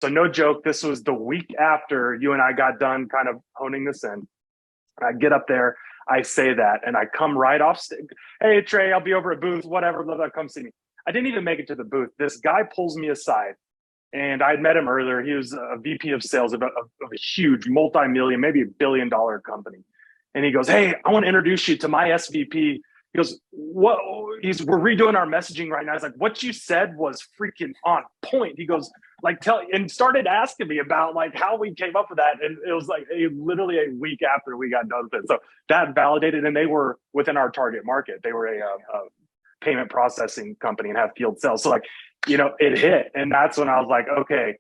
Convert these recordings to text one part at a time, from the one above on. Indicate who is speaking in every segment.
Speaker 1: So no joke, this was the week after you and I got done kind of honing this in. I get up there, I say that, and I come right off stage. Hey, Trey, I'll be over at booth, whatever, blah, blah, come see me. I didn't even make it to the booth. This guy pulls me aside, and I'd met him earlier. He was a VP of sales of a huge multi-million, maybe $1 billion company. And he goes, hey, I want to introduce you to my SVP. He goes, what? We're redoing our messaging right now. It's like, what you said was freaking on point. He goes, and started asking me about like how we came up with that. And it was like literally a week after we got done with it. So that validated, and they were within our target market. They were a payment processing company and have field sales. So like, it hit. And that's when I was like, okay,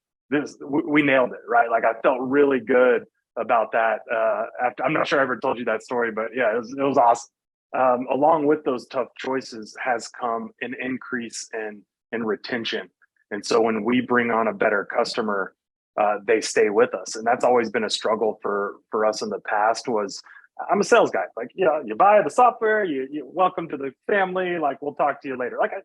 Speaker 1: we nailed it, right? Like I felt really good about that. After, I'm not sure I ever told you that story, but yeah, it was awesome. Along with those tough choices has come an increase in retention. And so when we bring on a better customer, they stay with us. And that's always been a struggle for us in the past. Was I'm a sales guy. Like, you buy the software, you welcome to the family. Like, we'll talk to you later. Like, I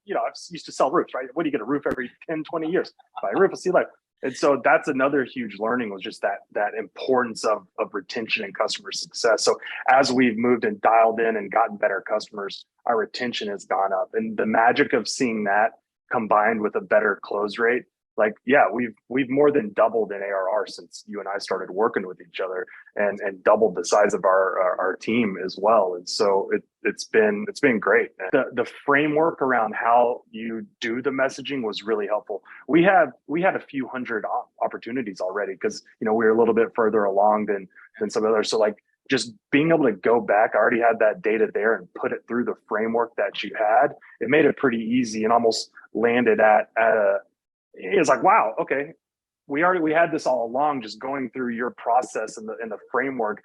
Speaker 1: used to sell roofs, right? What do you get, a roof every 10, 20 years? Buy a roof, I'll see you later. And so that's another huge learning, was just that importance of retention and customer success. So as we've moved and dialed in and gotten better customers, our retention has gone up. And the magic of seeing that combined with a better close rate, like, yeah, we've more than doubled in ARR since you and I started working with each other, and doubled the size of our team as well. And so it's been great. The framework around how you do the messaging was really helpful. We had a few hundred opportunities already, because we were a little bit further along than some others. So like, just being able to go back, I already had that data there, and put it through the framework that you had. It made it pretty easy, and almost landed at a. It's like, wow, okay, we had this all along. Just going through your process and the framework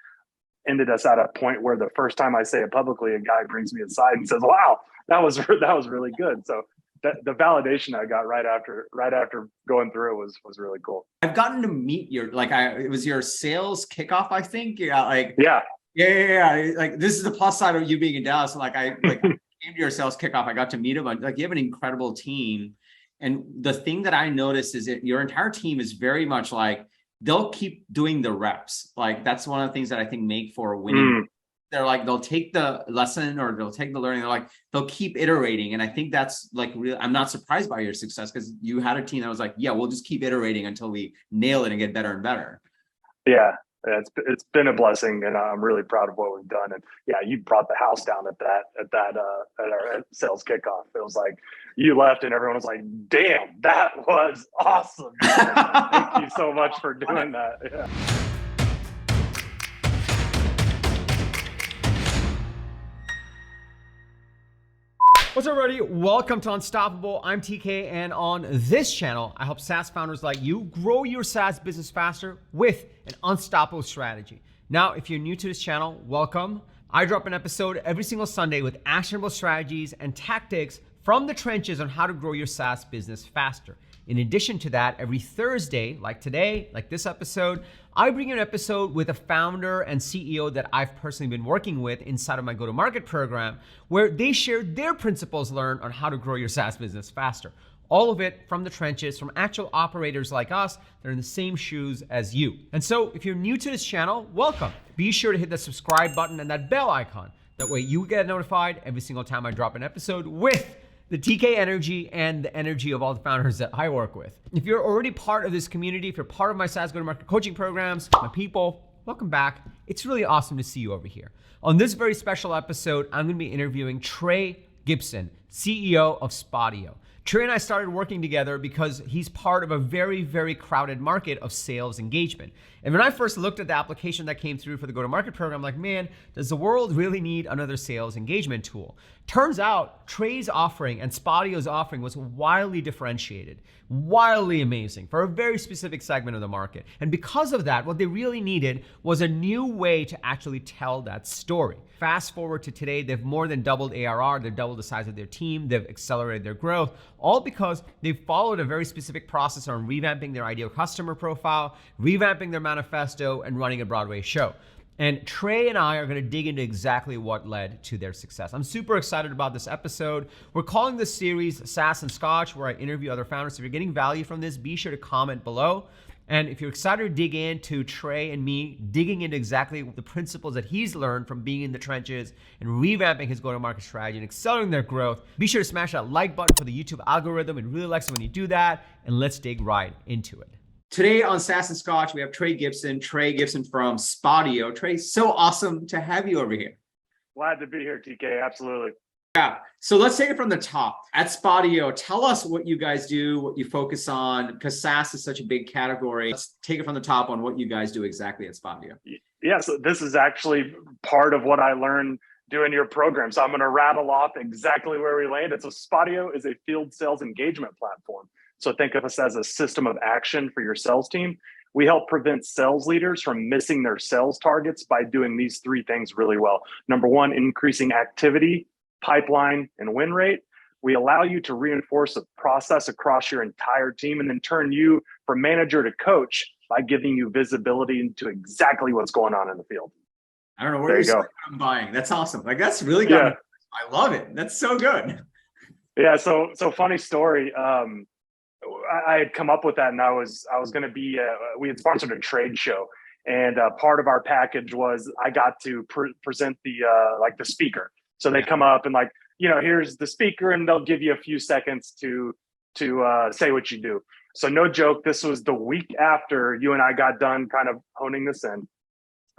Speaker 1: ended us at a point where the first time I say it publicly, a guy brings me aside and says, wow, that was really good. So the validation I got right after going through it was really cool.
Speaker 2: I've gotten to meet it was your sales kickoff, I think. Yeah. Yeah. Like, this is the plus side of you being in Dallas. Like I came to your sales kickoff. I got to meet him. Like, you have an incredible team. And the thing that I noticed is that your entire team is very much like, they'll keep doing the reps. Like, that's one of the things that I think make for winning. They're like, they'll take the lesson or they'll take the learning. They'll keep iterating. And I think that's like, I'm not surprised by your success, because you had a team that was like, yeah, we'll just keep iterating until we nail it and get better and better.
Speaker 1: Yeah. It's been a blessing, and I'm really proud of what we've done. And yeah, you brought the house down at our sales kickoff. It was like, you left and everyone was like, damn, that was awesome. Thank you so much for doing that. Yeah.
Speaker 3: What's up, everybody? Welcome to Unstoppable. I'm TK, and on this channel, I help SaaS founders like you grow your SaaS business faster with an unstoppable strategy. Now, if you're new to this channel, welcome. I drop an episode every single Sunday with actionable strategies and tactics from the trenches on how to grow your SaaS business faster. In addition to that, every Thursday, like today, like this episode, I bring you an episode with a founder and CEO that I've personally been working with inside of my go-to-market program, where they share their principles learned on how to grow your SaaS business faster. All of it from the trenches, from actual operators like us that are in the same shoes as you. And so if you're new to this channel, welcome. Be sure to hit the subscribe button and that bell icon. That way you get notified every single time I drop an episode with the TK energy and the energy of all the founders that I work with. If you're already part of this community, if you're part of my SaaS Go-To-Market coaching programs, my people, welcome back. It's really awesome to see you over here. On this very special episode, I'm gonna be interviewing Trey Gibson, CEO of Spadio. Trey and I started working together because he's part of a very, very crowded market of sales engagement. And when I first looked at the application that came through for the go-to-market program, I'm like, man, does the world really need another sales engagement tool? Turns out Trey's offering and Spatio's offering was wildly differentiated, wildly amazing for a very specific segment of the market. And because of that, what they really needed was a new way to actually tell that story. Fast forward to today, they've more than doubled ARR, they've doubled the size of their team, they've accelerated their growth, all because they've followed a very specific process on revamping their ideal customer profile, revamping their manifesto, and running a Broadway show. And Trey and I are gonna dig into exactly what led to their success. I'm super excited about this episode. We're calling this series SaaS and Scotch, where I interview other founders. If you're getting value from this, be sure to comment below. And if you're excited to dig into Trey and me, digging into exactly the principles that he's learned from being in the trenches and revamping his go-to-market strategy and accelerating their growth, be sure to smash that like button for the YouTube algorithm. It really likes it when you do that. And let's dig right into it. Today on SaaS and Scotch, we have Trey Gibson from Spadio. Trey, so awesome to have you over here.
Speaker 1: Glad to be here, TK. Absolutely.
Speaker 3: Yeah. So let's take it from the top. At Spadio, tell us what you guys do, what you focus on, because SaaS is such a big category. Let's take it from the top on what you guys do exactly at Spadio.
Speaker 1: Yeah, so this is actually part of what I learned doing your program. So I'm going to rattle off exactly where we landed. So Spadio is a field sales engagement platform. So think of us as a system of action for your sales team. We help prevent sales leaders from missing their sales targets by doing these three things really well. Number one, increasing activity, pipeline, and win rate. We allow you to reinforce a process across your entire team and then turn you from manager to coach by giving you visibility into exactly what's going on in the field.
Speaker 3: I don't know where I'm buying. That's awesome. Like, that's really good. Yeah. I love it. That's so good.
Speaker 1: Yeah. So funny story. I had come up with that, and I was going to be. We had sponsored a trade show, and part of our package was I got to present the speaker. So they come up and here's the speaker, and they'll give you a few seconds to say what you do. So no joke, this was the week after you and I got done kind of honing this in.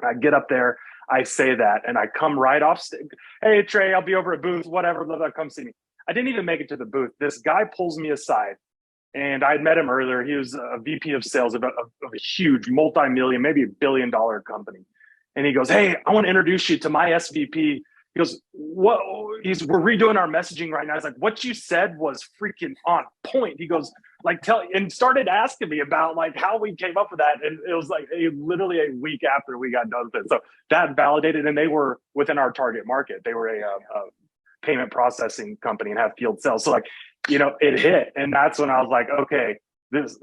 Speaker 1: I get up there, I say that, and I come right off stage. Hey Trey, I'll be over at booth, whatever. Come see me. I didn't even make it to the booth. This guy pulls me aside. And I'd met him earlier. He was a VP of sales of a huge multi-million, maybe $1 billion company. And he goes, hey, I want to introduce you to my SVP. He goes, what? We're redoing our messaging right now. I was like, what you said was freaking on point. He goes, and started asking me about how we came up with that. And it was literally a week after we got done with it. So that validated, and they were within our target market. They were a payment processing company and have field sales. So it hit. And that's when I was like, okay,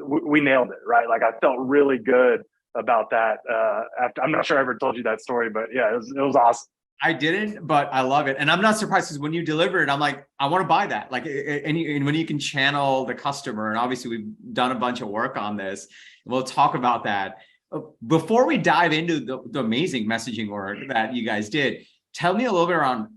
Speaker 1: we nailed it, right? I felt really good about that. After, I'm not sure I ever told you that story, but yeah, it was awesome.
Speaker 3: I didn't, but I love it. And I'm not surprised because when you deliver it, I'm like, I want to buy that. And when you can channel the customer, and obviously we've done a bunch of work on this, we'll talk about that. Before we dive into the amazing messaging work that you guys did, tell me a little bit around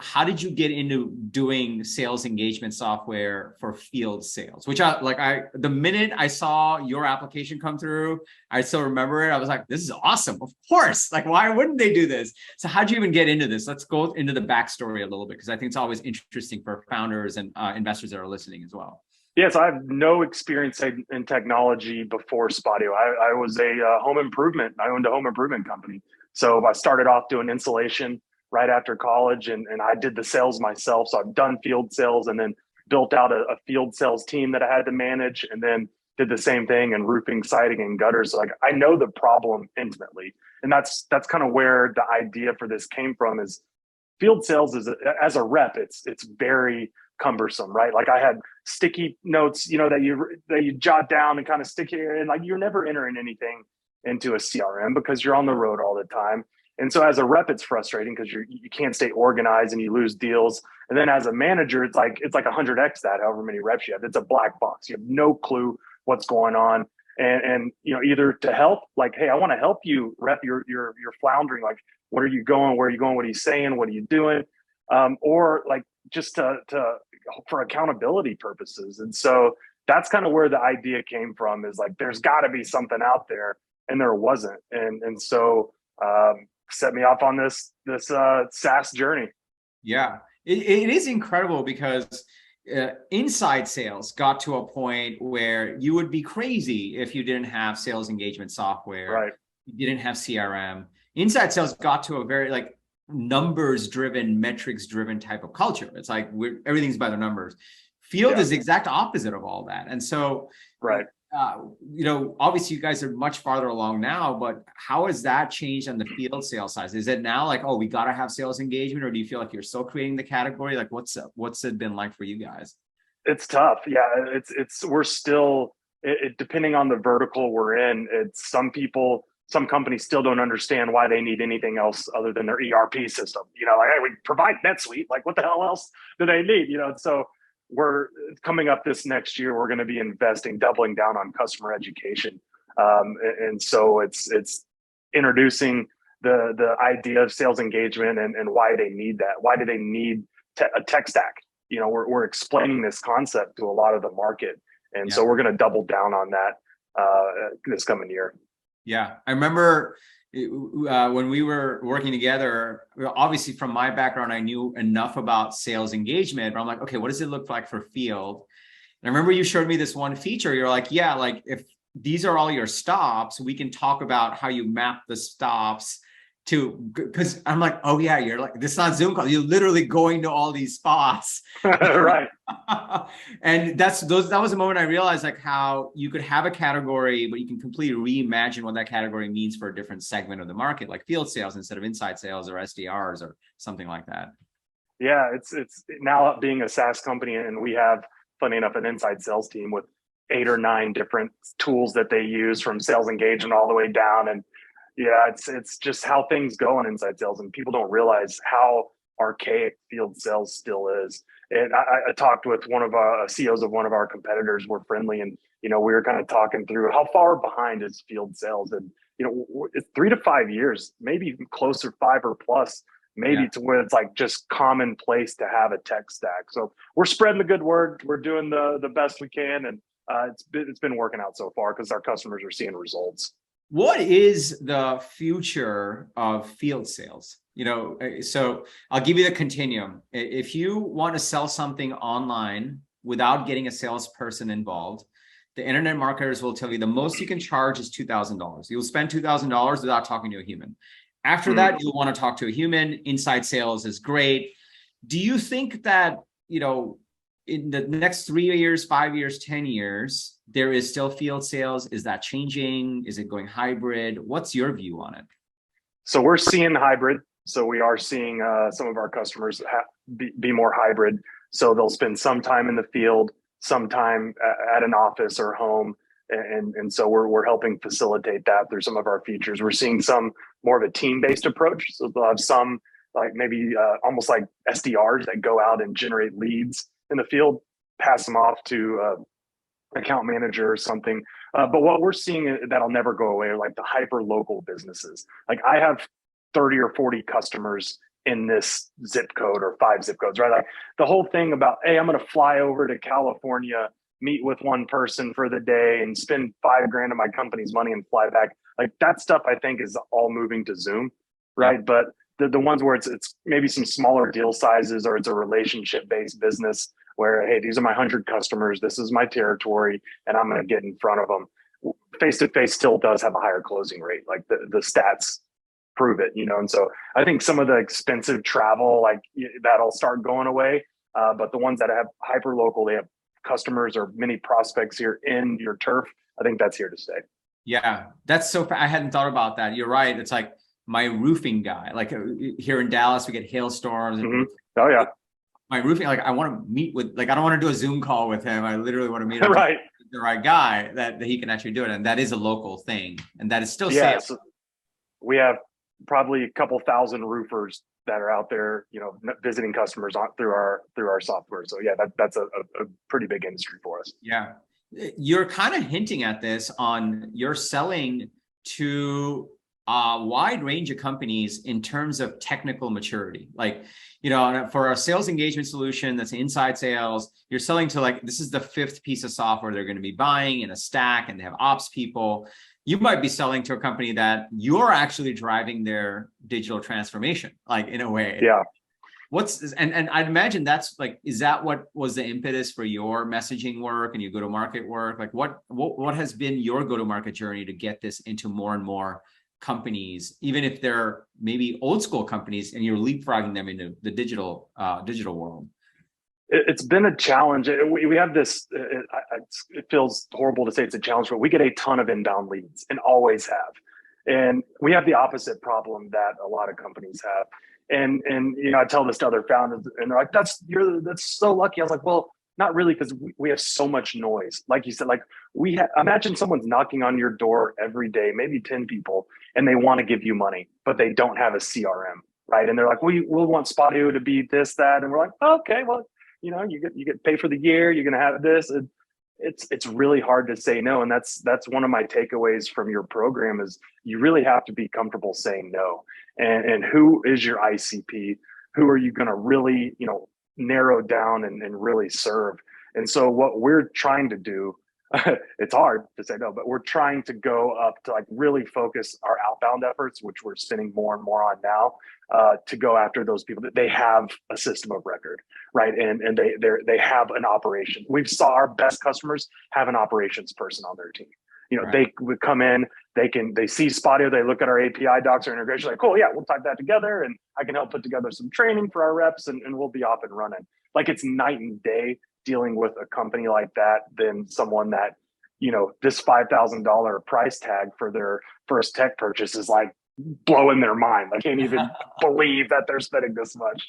Speaker 3: how did you get into doing sales engagement software for field sales? Which the minute I saw your application come through, I still remember it. I was like, this is awesome. Of course. Why wouldn't they do this? So how'd you even get into this? Let's go into the backstory a little bit, because I think it's always interesting for founders and investors that are listening as well.
Speaker 1: Yes, I have no experience in technology before Spadio. I was a home improvement. I owned a home improvement company. So I started off doing insulation right after college, and I did the sales myself. So I've done field sales and then built out a field sales team that I had to manage, and then did the same thing in roofing, siding, and gutters. So I know the problem intimately. And that's kind of where the idea for this came from. Is field sales as a rep, it's very cumbersome, right? I had sticky notes, that you jot down and kind of stick here, and you're never entering anything into a CRM because you're on the road all the time. And so as a rep, it's frustrating because you can't stay organized and you lose deals. And then as a manager, it's like 100x that, however many reps you have. It's a black box. You have no clue what's going on. And either to help, hey, I want to help you, rep, you're floundering. Where are you going? Where are you going? What are you saying? What are you doing? Or just for accountability purposes. And so that's kind of where the idea came from, is there's got to be something out there, and there wasn't. And so set me off on this SaaS journey.
Speaker 3: Yeah, it is incredible because inside sales got to a point where you would be crazy if you didn't have sales engagement software.
Speaker 1: Right.
Speaker 3: You didn't have CRM. Inside sales got to a very numbers driven, metrics driven type of culture. It's everything's by the numbers. Field is the exact opposite of all that. And so,
Speaker 1: right.
Speaker 3: Obviously you guys are much farther along now, but how has that changed on the field sales side? Is it now we got to have sales engagement, or do you feel like you're still creating the category? What's it been like for you guys?
Speaker 1: It's tough. Yeah. We're still, depending on the vertical we're in, it's some people some companies still don't understand why they need anything else other than their ERP system. Like, hey, we provide NetSuite. Like, what the hell else do they need? So we're coming up this next year. We're going to be doubling down on customer education, and so it's introducing the idea of sales engagement and why they need that. Why do they need a tech stack? We're explaining this concept to a lot of the market, and so we're going to double down on that this coming year.
Speaker 2: Yeah, I remember when we were working together, obviously from my background, I knew enough about sales engagement, but I'm like, okay, what does it look like for field? And I remember you showed me this one feature. You're like, yeah, like if these are all your stops, we can talk about how you map the stops to, because I'm like, oh yeah, you're like, this is not Zoom call. You're literally going to all these spots.
Speaker 1: Right.
Speaker 2: And that was a moment I realized like how you could have a category, but you can completely reimagine what that category means for a different segment of the market, like field sales instead of inside sales or SDRs or something like that.
Speaker 1: Yeah, it's now being a SaaS company, and we have, funny enough, an inside sales team with 8 or 9 different tools that they use, from sales engagement all the way down. And yeah, it's just how things go on inside sales, and people don't realize how archaic field sales still is. And I talked with one of our CEOs of one of our competitors. We're friendly, and we were kind of talking through how far behind is field sales, and it's 3 to 5 years, maybe even closer, 5 or plus, maybe to where it's like just commonplace to have a tech stack. So we're spreading the good word. We're doing the best we can, and it's been working out so far because our customers are seeing results.
Speaker 2: What is the future of field sales? So I'll give you the continuum. If you want to sell something online without getting a salesperson involved, the internet marketers will tell you the most you can charge is $2,000. You'll spend $2,000 without talking to a human. After that, you'll want to talk to a human. Inside sales is great. Do you think that, in the next 3 years, 5 years, 10 years, there is still field sales? Is that changing? Is it going hybrid? What's your view on it?
Speaker 1: So we're seeing hybrid. So we are seeing some of our customers be more hybrid. So they'll spend some time in the field, some time at an office or home. And so we're helping facilitate that through some of our features. We're seeing some more of a team-based approach. So they'll have some like maybe almost like SDRs that go out and generate leads in the field, pass them off to account manager or something. But what we're seeing that'll never go away are like the hyper local businesses. Like I have 30 or 40 customers in this zip code or 5 zip codes, right? Like the whole thing about, hey, I'm going to fly over to California, meet with one person for the day and spend $5,000 of my company's money and fly back. Like that stuff, I think, is all moving to Zoom, right? Yeah. But the ones where it's maybe some smaller deal sizes, or it's a relationship-based business where, hey, these are my 100 customers, this is my territory, and I'm going to get in front of them. Face-to-face still does have a higher closing rate. Like the stats prove it, And so I think some of the expensive travel, like that'll start going away. But the ones that have hyper local, they have customers or many prospects here in your turf, I think that's here to stay.
Speaker 2: Yeah, that's so. I hadn't thought about that. You're right. It's like my roofing guy. Like here in Dallas, we get hailstorms.
Speaker 1: Mm-hmm. Oh yeah.
Speaker 2: My roofing, like I want to meet with, like I don't want to do a Zoom call with him. I literally want to meet him
Speaker 1: right.
Speaker 2: with the right guy that he can actually do it, and that is a local thing, and that is still
Speaker 1: safe. So we have probably a couple thousand roofers that are out there, visiting customers through our software. So yeah, that's a pretty big industry for us.
Speaker 2: Yeah. You're kind of hinting at this on you're selling to a wide range of companies in terms of technical maturity. Like, for our sales engagement solution, that's inside sales, you're selling to like, this is the 5th piece of software they're going to be buying in a stack, and they have ops people. You might be selling to a company that you're actually driving their digital transformation, like in a way.
Speaker 1: Yeah.
Speaker 2: And I'd imagine that's like, is that what was the impetus for your messaging work and your go-to-market work? Like what has been your go-to-market journey to get this into more and more companies, even if they're maybe old school companies, and you're leapfrogging them into the digital world?
Speaker 1: It's been a challenge. We have this, it feels horrible to say it's a challenge, but we get a ton of inbound leads and always have. And we have the opposite problem that a lot of companies have. And I tell this to other founders, and they're like, that's so lucky. I was like, well, Not really, because we have so much noise. Like you said, like imagine someone's knocking on your door every day, maybe 10 people, and they want to give you money, but they don't have a CRM, right? And they're like, we'll want Spadio to be this, that. And we're like, okay, well, you get paid for the year. You're going to have this. It's really hard to say no. And that's one of my takeaways from your program is you really have to be comfortable saying no. And who is your ICP? Who are you going to really, narrow down and really serve? And so what we're trying to do, it's hard to say no, but we're trying to go up to like really focus our outbound efforts, which we're spending more and more on now, to go after those people that they have a system of record, right? And they have an operation. We've saw our best customers have an operations person on their team.
Speaker 2: Right.
Speaker 1: They would come in, they see Spadio, they look at our API docs or integration, like, cool, yeah, we'll type that together and I can help put together some training for our reps and we'll be off and running. Like it's night and day dealing with a company like that than someone that, this $5,000 price tag for their first tech purchase is like blowing their mind. I can't even believe that they're spending this much.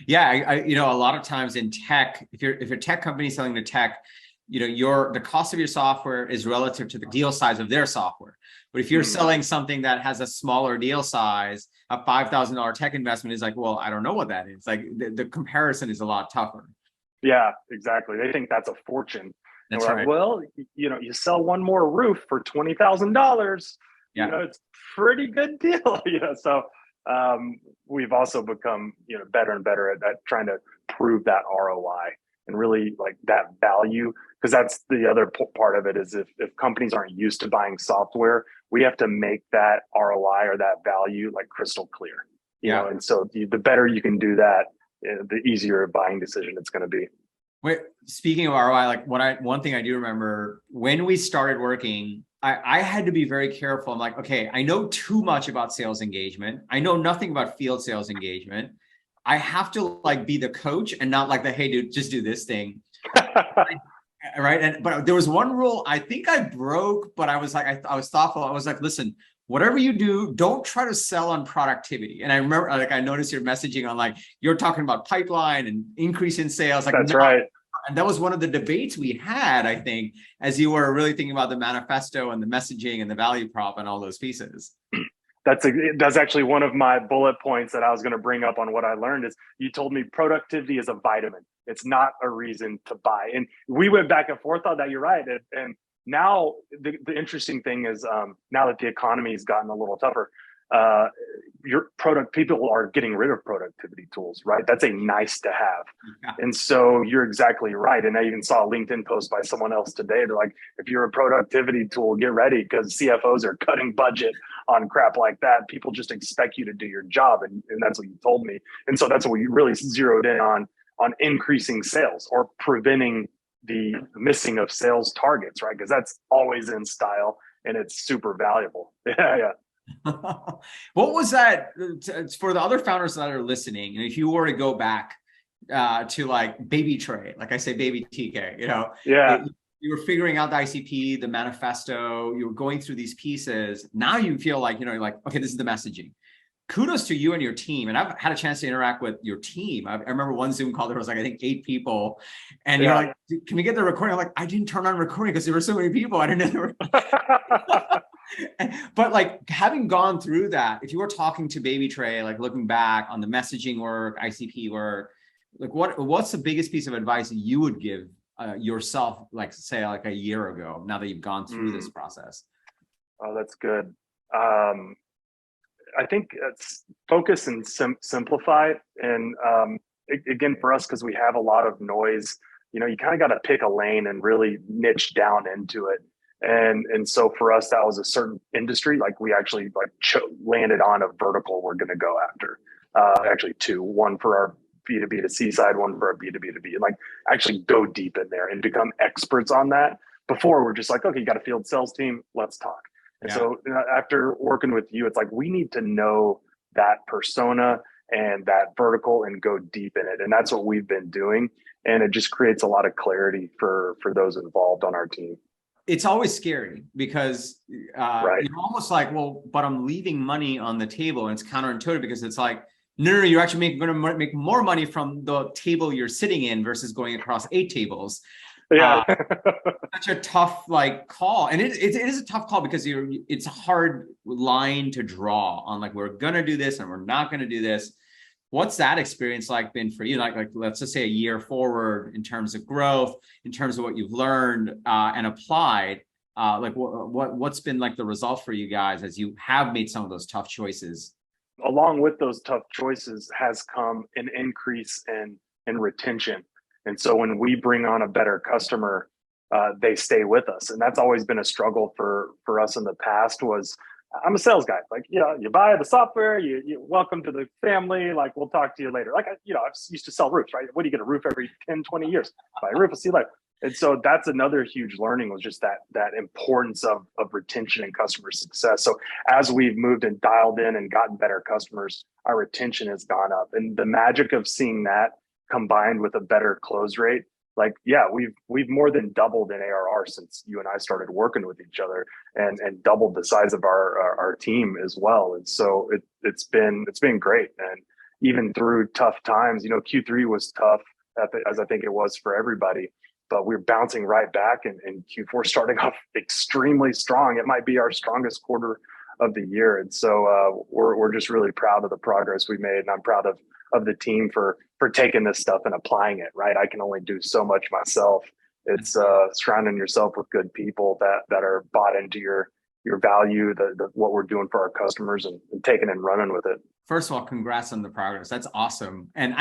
Speaker 2: Yeah, a lot of times in tech, if you're a tech company selling to tech, the cost of your software is relative to the deal size of their software. But if you're selling something that has a smaller deal size, a $5,000 tech investment is like, well, I don't know what that is. Like the comparison is a lot tougher.
Speaker 1: Yeah, exactly. They think that's a fortune.
Speaker 2: That's right.
Speaker 1: Like, well, you sell one more roof for $20,000.
Speaker 2: Yeah.
Speaker 1: It's pretty good deal. So we've also become better and better at trying to prove that ROI and really like that value, because that's the other part of it is if companies aren't used to buying software, we have to make that ROI or that value like crystal clear. And so the better you can do that, the easier a buying decision it's going to be.
Speaker 2: Wait, speaking of ROI, like one thing I do remember when we started working, I had to be very careful. I'm like, okay, I know too much about sales engagement. I know nothing about field sales engagement. I have to like be the coach and not like the, hey, dude, just do this thing. Right. But there was one rule I think I broke, but I was like, I was thoughtful. I was like, listen, whatever you do, don't try to sell on productivity. And I remember, like, I noticed your messaging on like, you're talking about pipeline and increase in sales. Like,
Speaker 1: that's right.
Speaker 2: And that was one of the debates we had, I think, as you were really thinking about the manifesto and the messaging and the value prop and all those pieces.
Speaker 1: That's actually one of my bullet points that I was going to bring up on what I learned is you told me productivity is a vitamin. It's not a reason to buy. And we went back and forth on that. You're right. And now the interesting thing is now that the economy has gotten a little tougher, people are getting rid of productivity tools, right? That's a nice to have. Yeah. And so you're exactly right. And I even saw a LinkedIn post by someone else today. They're like, if you're a productivity tool, get ready because CFOs are cutting budget on crap like that. People just expect you to do your job. And that's what you told me. And so that's what we really zeroed in on increasing sales or preventing the missing of sales targets, right? Because that's always in style and it's super valuable. Yeah.
Speaker 2: What was that for the other founders that are listening? And if you were to go back to like baby Trey, like I say, baby TK, you were figuring out the ICP, the manifesto, you were going through these pieces. Now you feel like, you're like, okay, this is the messaging. Kudos to you and your team. And I've had a chance to interact with your team. I remember one Zoom call, there was like, I think 8 people. And you're like, can we get the recording? I'm like, I didn't turn on recording because there were so many people. I didn't know. But like having gone through that, if you were talking to baby Trey, like looking back on the messaging work, ICP work, like what's the biggest piece of advice that you would give yourself, like say like a year ago, now that you've gone through this process?
Speaker 1: Oh, that's good. I think it's focus and simplify. And again, for us, because we have a lot of noise, you kind of got to pick a lane and really niche down into it. And so for us, that was a certain industry. Like we actually landed on a vertical we're going to go after. Actually 2, one for our B2B to C side, one for our B2B to B, and like actually go deep in there and become experts on that. Before we're just like, okay, you got a field sales team, let's talk. And so after working with you, it's like, we need to know that persona and that vertical and go deep in it. And that's what we've been doing. And it just creates a lot of clarity for those involved on our team.
Speaker 2: It's always scary because you're almost like, well, but I'm leaving money on the table. And it's counterintuitive because it's like, No, you're actually going to make more money from the table you're sitting in versus going across 8 tables.
Speaker 1: Yeah.
Speaker 2: Such a tough call. And it is a tough call because it's a hard line to draw on we're going to do this and we're not going to do this. What's that experience been for you? Like let's just say a year forward in terms of growth, in terms of what you've learned and applied. What's been the result for you guys as you have made some of those tough choices?
Speaker 1: Along with those tough choices has come an increase in retention. And so when we bring on a better customer, they stay with us. And that's always been a struggle for us in the past was I'm a sales guy. You buy the software, you welcome to the family, we'll talk to you later. I used to sell roofs, right? What do you get, a roof every 10, 20 years? Buy a roof, I'll see you later. And so that's another huge learning was just that importance of retention and customer success. So as we've moved and dialed in and gotten better customers, our retention has gone up. And the magic of seeing that combined with a better close rate, we've more than doubled in ARR since you and I started working with each other, and doubled the size of our team as well. And so it's been great. And even through tough times, Q3 was tough as I think it was for everybody. But we're bouncing right back, and Q4 starting off extremely strong. It might be our strongest quarter of the year, and so we're just really proud of the progress we made, and I'm proud of the team for taking this stuff and applying it. Right, I can only do so much myself. It's surrounding yourself with good people that are bought into your value, what we're doing for our customers, and taking and running with it.
Speaker 2: First of all, congrats on the progress. That's awesome, and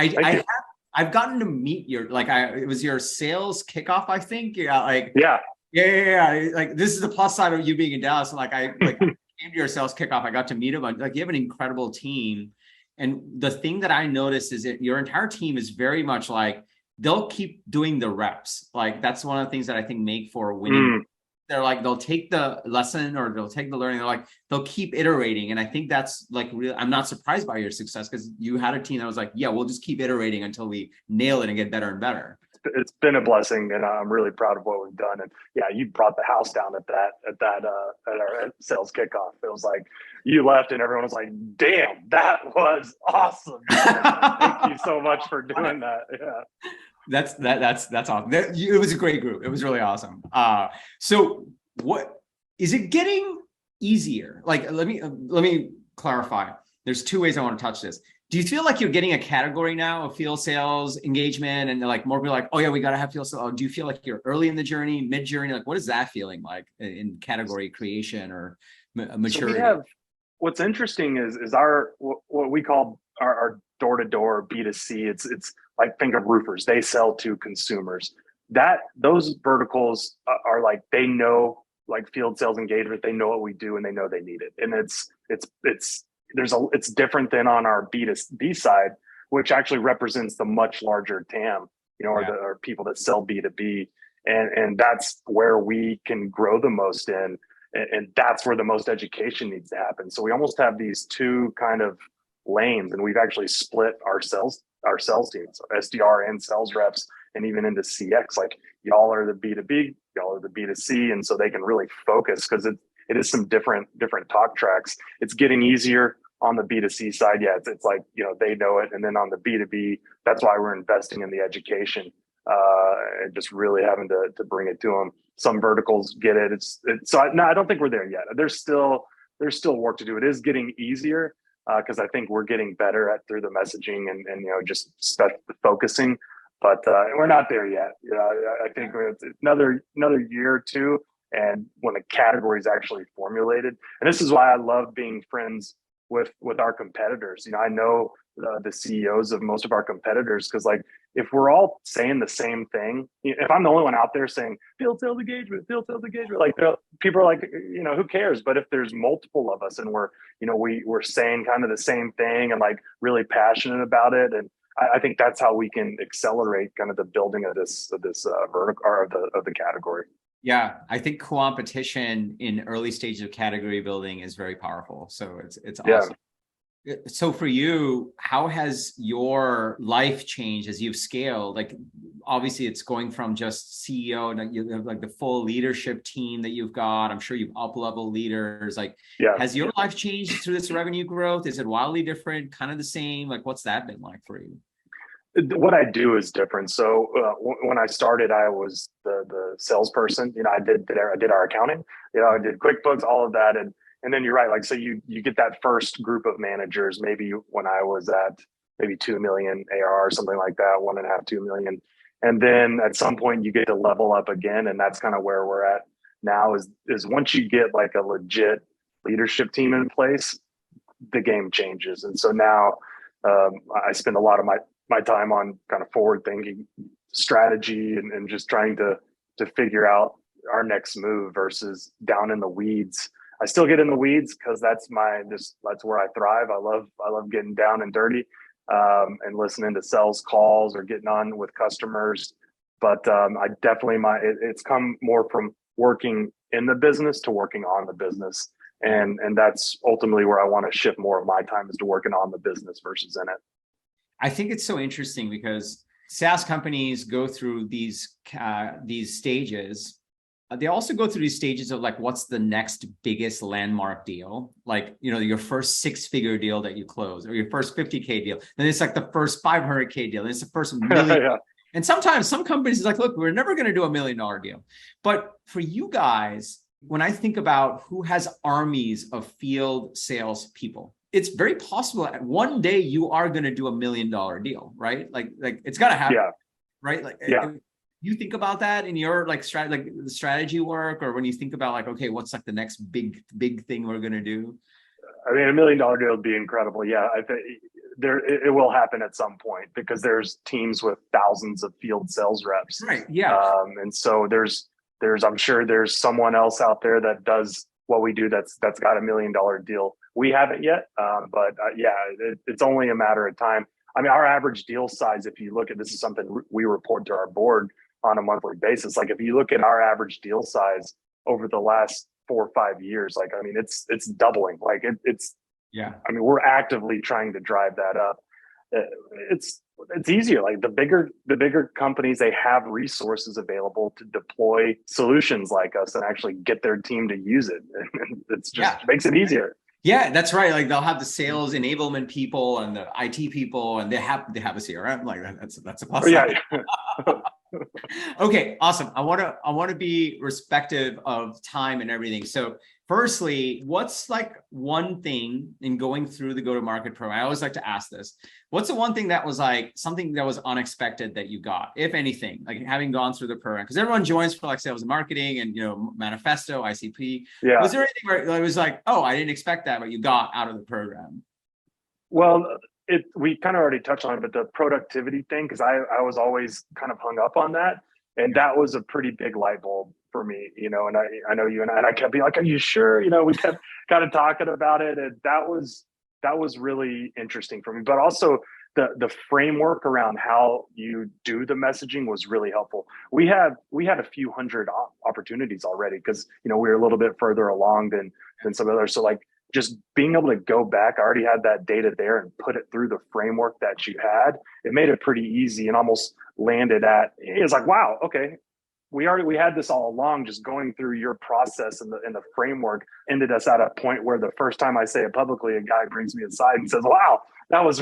Speaker 2: I've gotten to meet your it was your sales kickoff, I think. Yeah. This is the plus side of you being in Dallas. I came to your sales kickoff. I got to meet him. You have an incredible team, and the thing that I noticed is that your entire team is very much they'll keep doing the reps. That's one of the things that I think make for winning. They're they'll take the lesson or they'll take the learning. They'll keep iterating. And I think that's really, I'm not surprised by your success because you had a team that was yeah, we'll just keep iterating until we nail it and get better and better.
Speaker 1: It's been a blessing, and I'm really proud of what we've done. And yeah, you brought the house down at our sales kickoff. It was you left and everyone was damn, that was awesome. Thank you so much for doing that. Yeah.
Speaker 2: That's awesome. It was a great group. It was really awesome. So what is it getting easier? Let me clarify. There's 2 ways I want to touch this. Do you feel you're getting a category now of field sales engagement, and more people oh yeah, we got to have field sales? Do you feel you're early in the journey, mid journey? What is that feeling in category creation or maturity?
Speaker 1: So what's interesting is what we call our door-to-door B2C. It's think of roofers. They sell to consumers. Those verticals are they know field sales engagement. They know what we do and they know they need it. And it's different than on our B2B side, which actually represents the much larger TAM, or people that sell B2B. And that's where we can grow the most in. And that's where the most education needs to happen. So we almost have these 2 kind of lanes, and we've actually split our sales teams, so SDR and sales reps, and even into CX. Y'all are the B2B, y'all are the B2C, and so they can really focus because it is some different talk tracks. It's getting easier on the B2C side. Yeah, it's they know it, and then on the B2B, that's why we're investing in the education and just really having to bring it to them. Some verticals get it. I don't think we're there yet. There's still work to do. It is getting easier. Because I think we're getting better at through the messaging and just focusing, but we're not there yet. I think it's another year or 2, and when the category is actually formulated, and this is why I love being friends with our competitors. I know the CEOs of most of our competitors because if we're all saying the same thing, if I'm the only one out there saying field sales engagement, people are who cares? But if there's multiple of us and we're saying kind of the same thing and really passionate about it, and I think that's how we can accelerate kind of the building of this vertical or of the category.
Speaker 2: Yeah, I think competition in early stages of category building is very powerful. So it's awesome. So for you, how has your life changed as you've scaled? Like, obviously it's going from just CEO and you have like the full leadership team that you've got. I'm sure you've up-level leaders. Like, has your life changed through this revenue growth? Is it wildly different, kind of the same? Like, what's that been like for you?
Speaker 1: What I do is different. So when I started, I was the salesperson. I did our accounting. I did QuickBooks, all of that, and then you're right. Like, so you get that first group of managers. Maybe when I was at maybe 2 million ARR or something like that, 1.5, 2 million, and then at some point you get to level up again, and that's kind of where we're at now. Is once you get like a legit leadership team in place, the game changes. And so now I spend a lot of my time on kind of forward thinking strategy and just trying to figure out our next move versus down in the weeds. I still get in the weeds because that's where I thrive. I love getting down and dirty and listening to sales calls or getting on with customers. But I definitely it's come more from working in the business to working on the business. And that's ultimately where I want to shift more of my time, is to working on the business versus in it.
Speaker 2: I think it's so interesting because SaaS companies go through these stages. They also go through these stages of like, what's the next biggest landmark deal? Like, your first 6-figure deal that you close, or your first 50K deal. Then it's like the first 500K deal. Then it's the first million.
Speaker 1: Yeah.
Speaker 2: And sometimes some companies is like, look, we're never going to do $1 million deal. But for you guys, when I think about who has armies of field sales people, it's very possible that one day you are going to do $1 million deal, right? Like it's got to happen, right? Like, you think about that in your like the strategy work, or when you think about like, okay, what's like the next big thing we're going to do?
Speaker 1: I mean, $1 million deal would be incredible. Yeah, I think it will happen at some point, because there's teams with thousands of field sales reps,
Speaker 2: right? Yeah,
Speaker 1: and so I'm sure there's someone else out there that does what we do that's got $1 million deal. We haven't yet, but it's only a matter of time. I mean, our average deal size, if you look at, this is something we report to our board on a monthly basis. Like, if you look at our average deal size over the last 4 or 5 years, like, I mean, it's doubling. Like it's I mean, we're actively trying to drive that up. It's easier. Like, the bigger companies, they have resources available to deploy solutions like us and actually get their team to use it. And it's just makes it easier.
Speaker 2: Yeah, that's right. Like, they'll have the sales enablement people and the IT people, and they have a CRM. Like, that's a plus.
Speaker 1: Yeah.
Speaker 2: Okay, awesome. I want to be respective of time and everything. So firstly, what's like one thing in going through the go-to-market program? I always like to ask this. What's the one thing that was like something that was unexpected that you got, if anything, like having gone through the program? Because everyone joins for like sales and marketing and, manifesto, ICP.
Speaker 1: Yeah.
Speaker 2: Was there anything where it was like, oh, I didn't expect that, but you got out of the program?
Speaker 1: Well, we kind of already touched on it, but the productivity thing, because I was always kind of hung up on that. And that was a pretty big light bulb for me, and I know you and I kept being like, are you sure? We kept kind of talking about it. And that was really interesting for me. But also the framework around how you do the messaging was really helpful. We had a few hundred opportunities already, because, we were a little bit further along than some others. So like, just being able to go back, I already had that data there and put it through the framework that you had. It made it pretty easy and almost landed at, it's like, wow, okay, we had this all along. Just going through your process and the framework ended us at a point where the first time I say it publicly, a guy brings me aside and says, wow, that was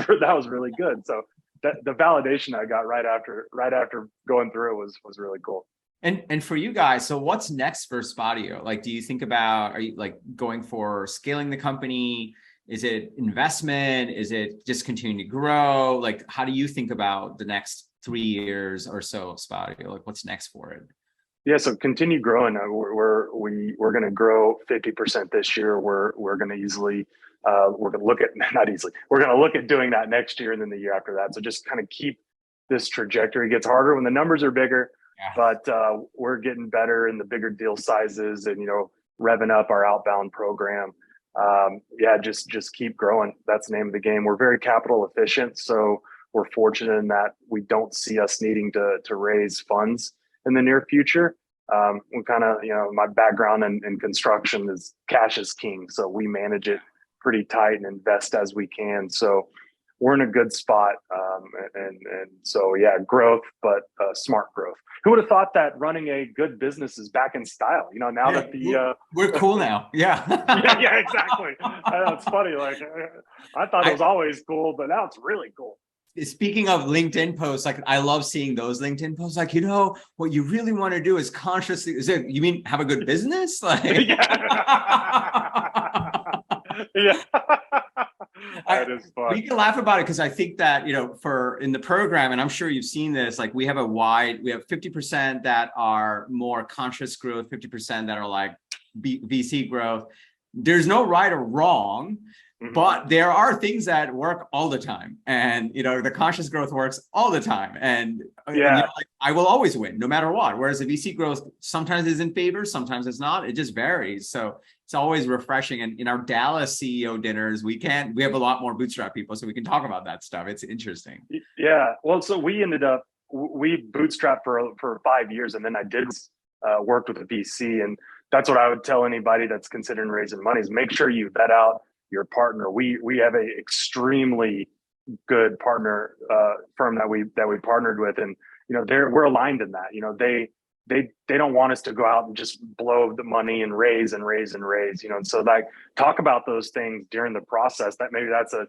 Speaker 1: really good. So the validation I got right after going through it was really cool.
Speaker 2: And for you guys, so what's next for Spadio? Like, do you think about, are you like going for scaling the company? Is it investment? Is it just continuing to grow? Like, how do you think about the next 3 years or so of Spadio? Like, what's next for it?
Speaker 1: Yeah, so continue growing. We're going to grow 50% this year. We're going to easily we're going to look at, not easily, we're going to look at doing that next year and then the year after that. So just kind of keep this trajectory. It gets harder when the numbers are bigger. But we're getting better in the bigger deal sizes and, revving up our outbound program. Just keep growing. That's the name of the game. We're very capital efficient. So we're fortunate in that we don't see us needing to raise funds in the near future. We kind of, my background in construction is cash is king. So we manage it pretty tight and invest as we can. So we're in a good spot. And so, yeah, growth, but smart growth. Who would have thought that running a good business is back in style? You know, now that
Speaker 2: we're cool now. Yeah.
Speaker 1: yeah, exactly. It's funny. Like, I thought it was always cool, but now it's really cool.
Speaker 2: Speaking of LinkedIn posts, like I love seeing those LinkedIn posts. Like, you know, what you really want to do is consciously, you mean have a good business? Like,
Speaker 1: yeah. That is fun.
Speaker 2: We can laugh about it because I think that, you know, in the program, and I'm sure you've seen this, like we have 50% that are more conscious growth, 50% that are like VC growth. There's no right or wrong. But there are things that work all the time, and you know the conscious growth works all the time, and you know, like, I will always win no matter what. Whereas the VC growth sometimes is in favor, sometimes it's not. It just varies. So it's always refreshing. And in our Dallas CEO dinners, we have a lot more bootstrap people, so we can talk about that stuff. It's interesting.
Speaker 1: Yeah. Well, so we bootstrapped for 5 years, and then I did work with a VC, and that's what I would tell anybody that's considering raising money is make sure you vet out your partner. We have a extremely good partner firm that we partnered with, and you know we're aligned in that. You know they don't want us to go out and just blow the money and raise. You know, and so like talk about those things during the process. That's a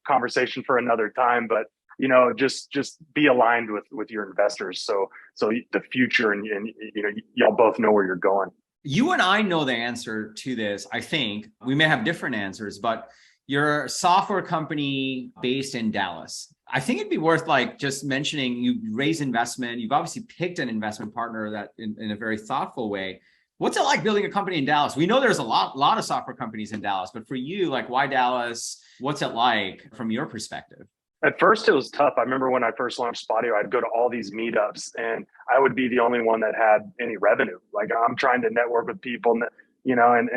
Speaker 1: conversation for another time, but you know just be aligned with your investors. So the future and you know y'all both know where you're going.
Speaker 2: You and I know the answer to this. I think we may have different answers, but you're a software company based in Dallas. I think it'd be worth like just mentioning you raise investment. You've obviously picked an investment partner that in a very thoughtful way. What's it like building a company in Dallas? We know there's a lot of software companies in Dallas, but for you, like why Dallas? What's it like from your perspective?
Speaker 1: At first, it was tough. I remember when I first launched Spadio, I'd go to all these meetups and I would be the only one that had any revenue. Like I'm trying to network with people, you know, and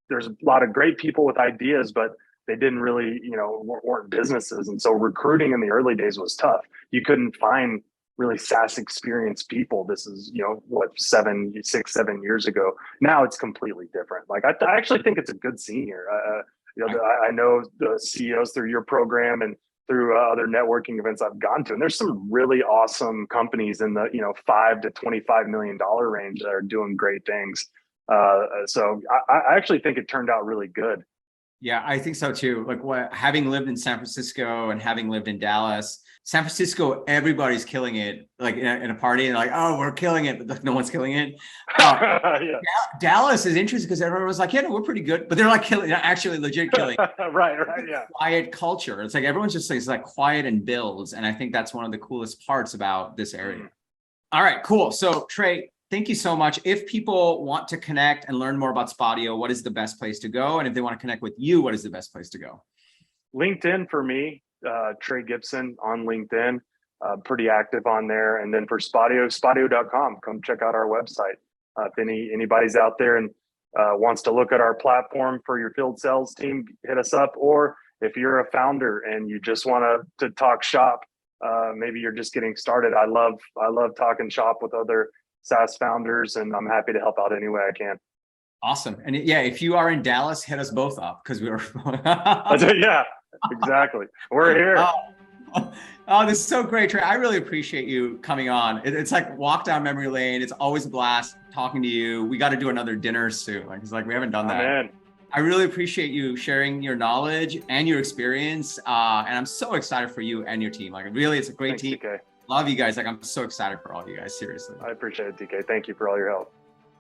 Speaker 1: there's a lot of great people with ideas, but they didn't really, you know, weren't businesses. And so recruiting in the early days was tough. You couldn't find really SaaS experienced people. This is, you know, what, 7 years ago. Now it's completely different. Like I actually think it's a good scene here. You know, I know the CEOs through your program and through other networking events I've gone to, and there's some really awesome companies in the, you know, $5 to $25 million range that are doing great things. So I actually think it turned out really good.
Speaker 2: Yeah, I think so too. Like having lived in San Francisco and having lived in Dallas, San Francisco, everybody's killing it. Like in a party, and like, oh, we're killing it, but no one's killing it. Yeah. Dallas is interesting because everyone was like, yeah, no, we're pretty good, but they're like killing, actually legit killing.
Speaker 1: Right, yeah.
Speaker 2: Quiet culture. It's like everyone's just like, it's like quiet and builds, and I think that's one of the coolest parts about this area. All right, cool. So Trey, thank you so much. If people want to connect and learn more about Spadio, what is the best place to go? And if they want to connect with you, what is the best place to go?
Speaker 1: LinkedIn for me, Trey Gibson on LinkedIn, pretty active on there. And then for Spadio, spadio.com, come check out our website. If anybody's out there and wants to look at our platform for your field sales team, hit us up. Or if you're a founder and you just want to talk shop, maybe you're just getting started. I love talking shop with other SaaS founders, and I'm happy to help out any way I can.
Speaker 2: Awesome. And yeah, if you are in Dallas, hit us both up because we were.
Speaker 1: Yeah, exactly. We're here.
Speaker 2: Oh, this is so great, Trey. I really appreciate you coming on. It's like walk down memory lane. It's always a blast talking to you. We got to do another dinner soon. Like, it's like we haven't done that.
Speaker 1: Man.
Speaker 2: I really appreciate you sharing your knowledge and your experience. And I'm so excited for you and your team. Like, really, it's a great team.
Speaker 1: TK.
Speaker 2: Love you guys. Like, I'm so excited for all you guys. Seriously.
Speaker 1: I appreciate it, TK. Thank you for all your help.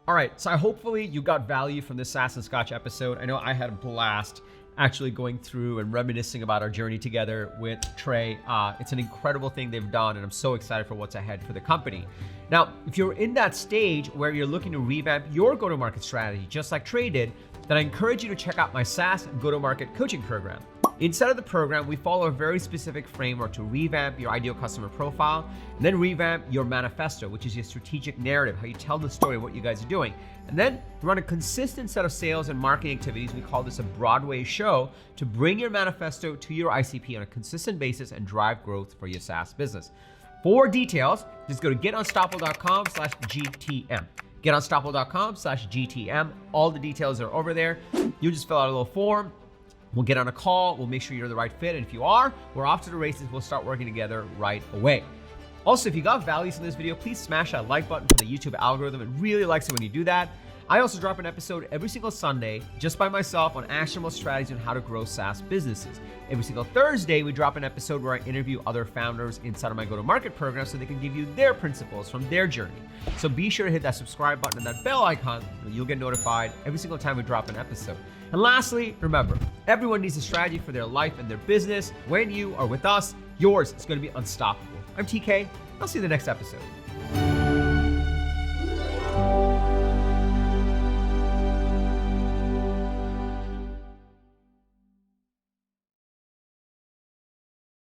Speaker 3: All right, so hopefully you got value from this SaaS Scotch episode. I know I had a blast actually going through and reminiscing about our journey together with Trey. It's an incredible thing they've done, and I'm so excited for what's ahead for the company. Now, if you're in that stage where you're looking to revamp your go-to-market strategy, just like Trey did, then I encourage you to check out my SaaS Go-to-Market coaching program. Inside of the program, we follow a very specific framework to revamp your ideal customer profile, and then revamp your manifesto, which is your strategic narrative, how you tell the story of what you guys are doing. And then run a consistent set of sales and marketing activities. We call this a Broadway show to bring your manifesto to your ICP on a consistent basis and drive growth for your SaaS business. For details, just go to getunstoppable.com/GTM. getunstoppable.com/GTM. All the details are over there. You just fill out a little form. We'll get on a call. We'll make sure you're the right fit. And if you are, we're off to the races. We'll start working together right away. Also, if you got value from this video, please smash that like button for the YouTube algorithm. It really likes it when you do that. I also drop an episode every single Sunday just by myself on actionable strategies on how to grow SaaS businesses. Every single Thursday, we drop an episode where I interview other founders inside of my Go-To-Market program so they can give you their principles from their journey. So be sure to hit that subscribe button and that bell icon. You'll get notified every single time we drop an episode. And lastly, remember, everyone needs a strategy for their life and their business. When you are with us, yours is going to be unstoppable. I'm TK. I'll see you in the next episode.